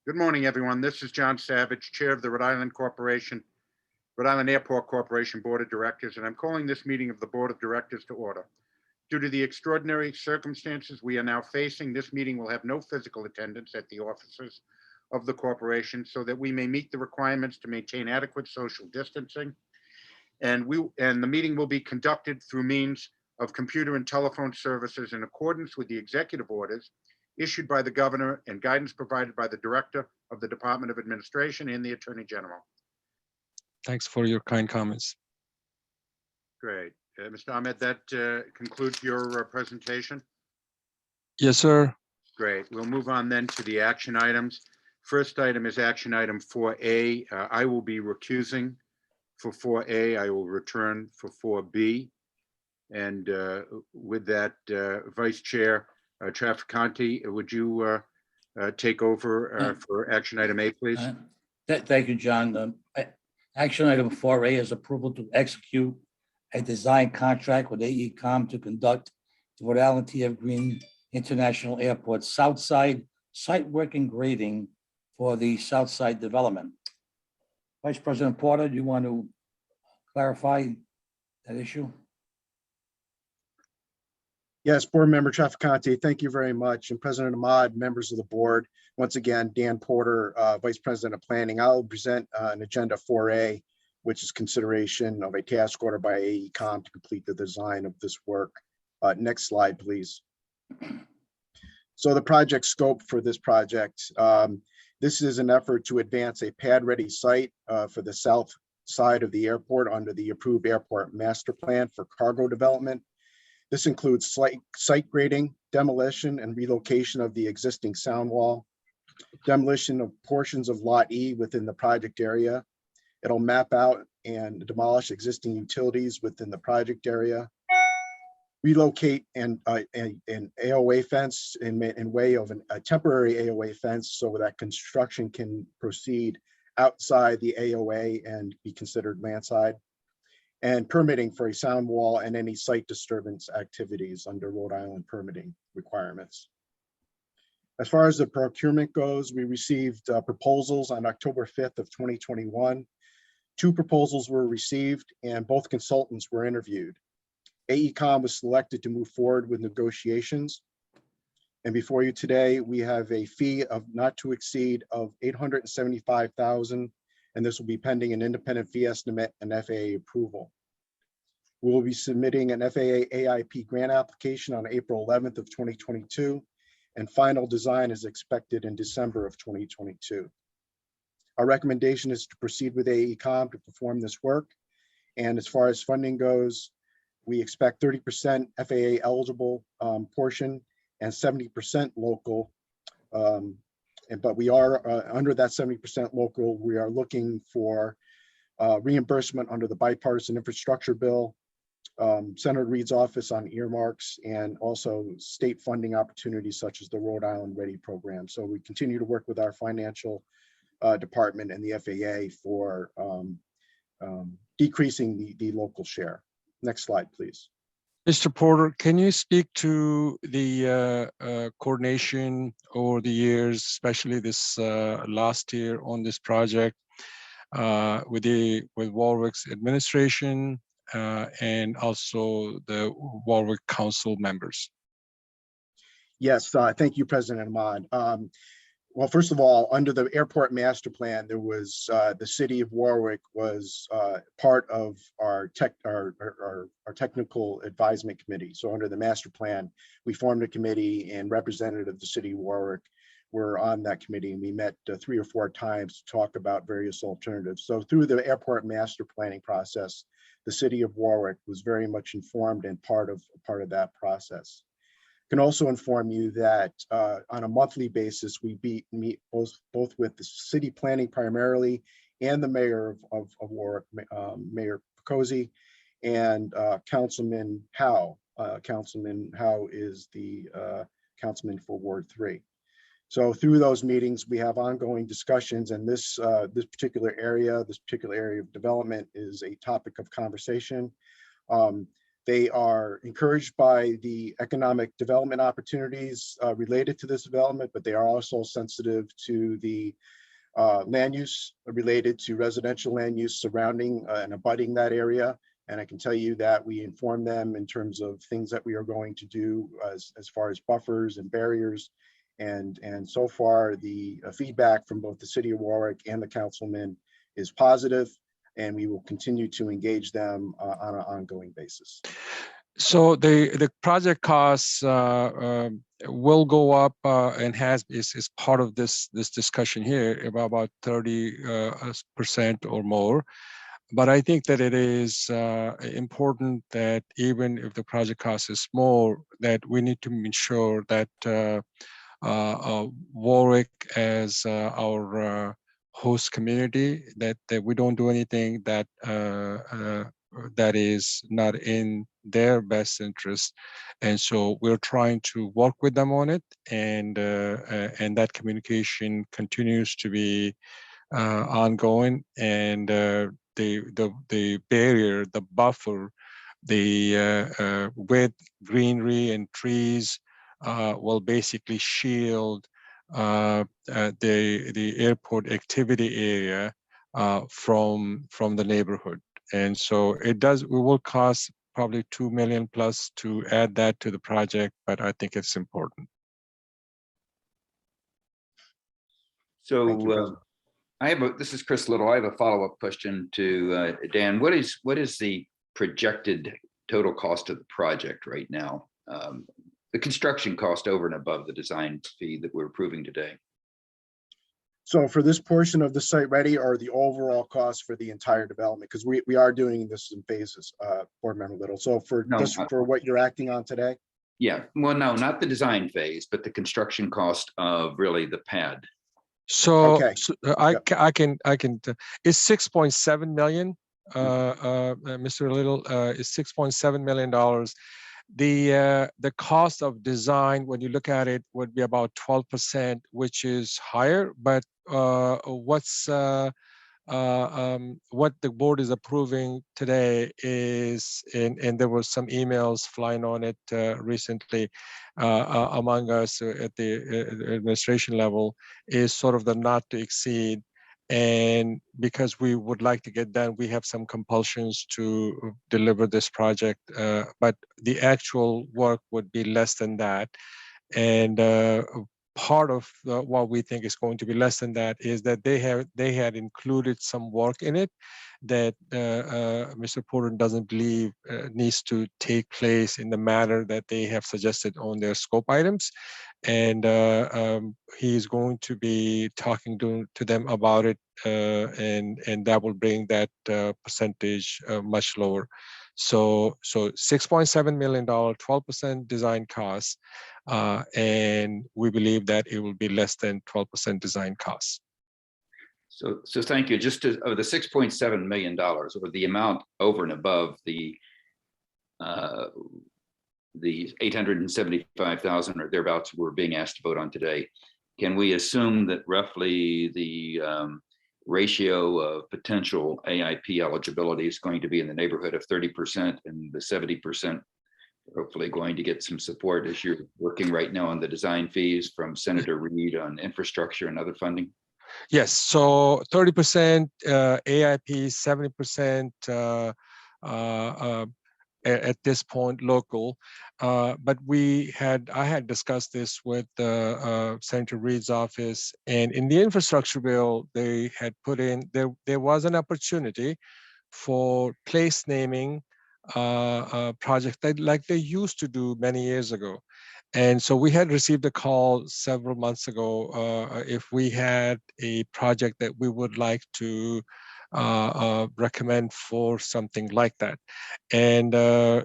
Good morning, everyone. This is John Savage, Chair of the Rhode Island Airport Corporation Board of Directors, and I'm calling this meeting of the Board of Directors to order. Due to the extraordinary circumstances we are now facing, this meeting will have no physical attendance at the offices of the corporation so that we may meet the requirements to maintain adequate social distancing. And the meeting will be conducted through means of computer and telephone services in accordance with the executive orders issued by the governor and guidance provided by the director of the Department of Administration and the Attorney General. Thanks for your kind comments. Great. Mr. Ahmed, that concludes your presentation. Yes, sir. Great. We'll move on then to the action items. First item is action item 4A. I will be recusing for 4A. I will return for 4B. And with that, Vice Chair Trafficante, would you take over for action item A, please? Thank you, John. Action item 4A is approval to execute a design contract with AECom to conduct the Rhode Island T.F. Green International Airport Southside site work and grading for the Southside development. Vice President Porter, do you want to clarify that issue? Yes, Board Member Trafficante, thank you very much. And President Ahmad, members of the board, once again, Dan Porter, Vice President of Planning. I'll present an agenda 4A, which is consideration of a task order by AECom to complete the design of this work. Next slide, please. So the project scope for this project, this is an effort to advance a pad-ready site for the south side of the airport under the approved airport master plan for cargo development. This includes site grading, demolition, and relocation of the existing sound wall, demolition of portions of Lot E within the project area. It'll map out and demolish existing utilities within the project area, relocate an AOA fence in way of a temporary AOA fence so that construction can proceed outside the AOA and be considered landside, and permitting for a sound wall and any site disturbance activities under Rhode Island permitting requirements. As far as the procurement goes, we received proposals on October 5th of 2021. 2 proposals were received and both consultants were interviewed. AECom was selected to move forward with negotiations. And before you today, we have a fee of not to exceed of $875,000, and this will be pending an independent fee estimate and FAA approval. We will be submitting an FAA AIP grant application on April 11th of 2022, and final design is expected in December of 2022. Our recommendation is to proceed with AECom to perform this work. And as far as funding goes, we expect 30% FAA eligible portion and 70% local. But we are under that 70% local, we are looking for reimbursement under the bipartisan infrastructure bill, Senator Reed's office on earmarks, and also state funding opportunities such as the Rhode Island Ready program. So we continue to work with our financial department and the FAA for decreasing the local share. Next slide, please. Mr. Porter, can you speak to the coordination over the years, especially this last year on this project with Warwick's administration and also the Warwick Council members? Yes, thank you, President Ahmad. Well, first of all, under the airport master plan, there was the city of Warwick was part of our technical advisement committee. So under the master plan, we formed a committee and representatives of the city of Warwick were on that committee, and we met 3 or 4 times to talk about various alternatives. So through the airport master planning process, the city of Warwick was very much informed and part of that process. Can also inform you that on a monthly basis, we meet both with the city planning primarily and the mayor of Warwick, Mayor Picozzi, and Councilman Howe. Councilman Howe is the councilman for Ward 3. So through those meetings, we have ongoing discussions, and this particular area of development is a topic of conversation. They are encouraged by the economic development opportunities related to this development, but they are also sensitive to the land use related to residential land use surrounding and abutting that area. And I can tell you that we inform them in terms of things that we are going to do as far as buffers and barriers. And so far, the feedback from both the city of Warwick and the councilman is positive, and we will continue to engage them on an ongoing basis. So the project costs will go up and is part of this discussion here about 30% or more. But I think that it is important that even if the project cost is small, that we need to ensure that Warwick as our host community, that we don't do anything that that is not in their best interest. And so we're trying to work with them on it, and that communication continues to be ongoing. And the barrier, the buffer, the with greenery and trees will basically shield the airport activity area from the neighborhood. And so it will cost probably 2 million plus to add that to the project, but I think it's important. So Thank you, President. this is Chris Little. I have a follow-up question to Dan. What is the projected total cost of the project right now? The construction cost over and above the design fee that we're approving today. So for this portion of the site ready, or the overall cost for the entire development, because we are doing this in phases, Board Member Little. So for what you're acting on today? Yeah, well, no, not the design phase, but the construction cost of really the pad. So, Okay. I can it's 6.7 million. Mr. Little, is $6.7 million. The cost of design, when you look at it, would be about 12%, which is higher. But what the board is approving today is, and there was some emails flying on it recently among us at the administration level, is sort of the not to exceed. And because we would like to get done, we have some compulsions to deliver this project, but the actual work would be less than that. And part of what we think is going to be less than that is that they had included some work in it that Mr. Porter doesn't believe needs to take place in the manner that they have suggested on their scope items. And he's going to be talking to them about it, and that will bring that percentage much lower. So $6.7 million, 12% design costs, and we believe that it will be less than 12% design costs. So thank you. Just of the $6.7 million, or the amount over and above the 875,000 or thereabouts we're being asked to vote on today, can we assume that roughly the ratio of potential AIP eligibility is going to be in the neighborhood of 30%, and the 70% hopefully going to get some support as you're working right now on the design fees from Senator Reed on infrastructure and other funding? Yes, so 30% AIP, 70% at this point local, but I had discussed this with Senator Reed's office, and in the infrastructure bill they had put in there was an opportunity for place naming project that like they used to do many years ago. And so we had received a call several months ago if we had a project that we would like to recommend for something like that. And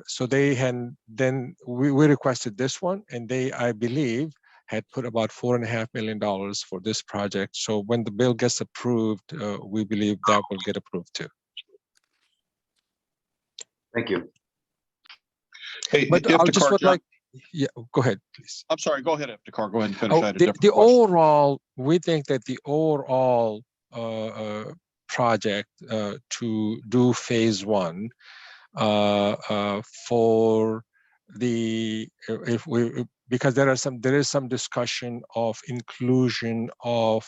so they had, then we requested this one, and they, I believe, had put about $4.5 million for this project. So when the bill gets approved, we believe that will get approved too. Thank you. Hey, But I just Iftikhar, would John, like, yeah, go ahead, please. I'm sorry, go ahead, Iftikhar. Go ahead and finish. Oh, I had a the different question. overall, we think that the overall project to do phase one for the, if we, because there is some discussion of inclusion of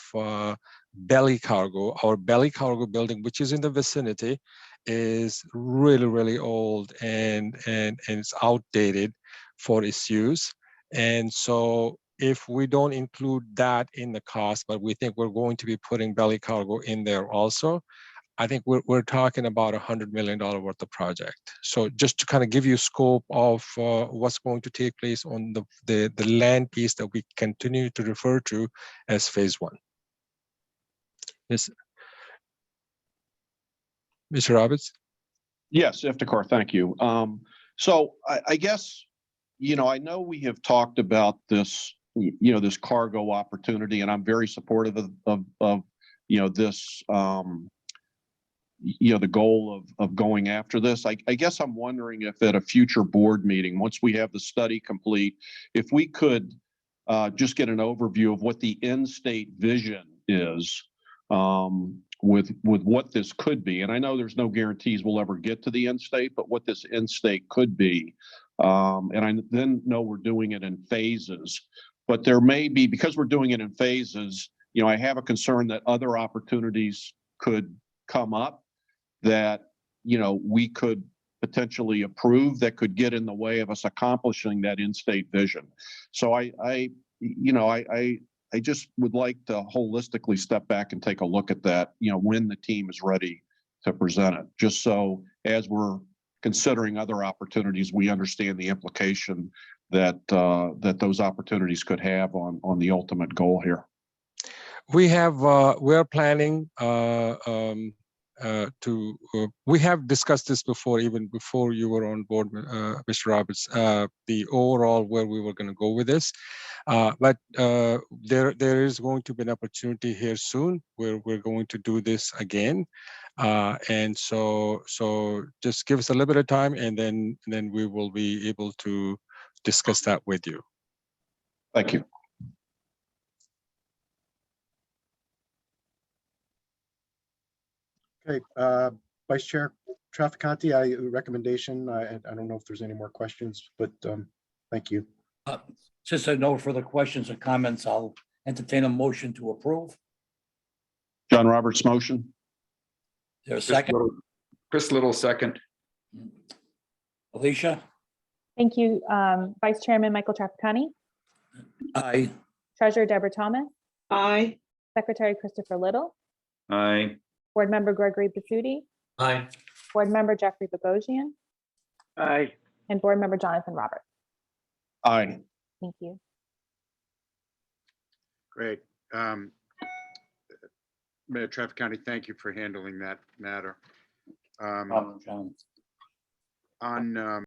belly cargo. Our belly cargo building, which is in the vicinity, is really old and it's outdated for its use. And so if we don't include that in the cost, but we think we're going to be putting belly cargo in there also, I think we're talking about $100 million worth of project. So just to kind of give you scope of what's going to take place on the land piece that we continue to refer to as phase one. Yes, Mr. Roberts? Yes, Iftikhar, thank you. So I guess, I know we have talked about this, this cargo opportunity, and I'm very supportive of this, the goal of going after this. I guess I'm wondering if at a future board meeting, once we have the study complete, if we could just get an overview of what the end state vision is with what this could be. And I know there's no guarantees we'll ever get to the end state, but what this end state could be. And I then know we're doing it in phases, but there may be, because we're doing it in phases, I have a concern that other opportunities could come up that, we could potentially approve that could get in the way of us accomplishing that in-state vision. So I just would like to holistically step back and take a look at that, when the team is ready to present it, just so as we're considering other opportunities, we understand the implication that that those opportunities could have on the ultimate goal here. We have, we're planning we have discussed this before, even before you were on board, Mr. Roberts, the overall where we were going to go with this. But there is going to be an opportunity here soon where we're going to do this again. And so just give us a little bit of time, and then we will be able to discuss that with you. Thank you. Okay, Vice Chair Trafficante, recommendation. I don't know if there's any more questions, but thank you. Since there are no further questions or comments, I'll entertain a motion to approve. John Roberts motion. Is there a second? Chris Little, second. Alicia? Thank you, Vice Chairman Michael Trafficani, Aye. Treasurer Deborah Thomas, Aye. Secretary Christopher Little, Aye. Board Member Gregory Pasuti, Aye. Board Member Jeffrey Bogosian, Aye. and Board Member Jonathan Roberts. Aye. Thank you. Great. Mayor Trafficani, thank you for handling that matter. John. On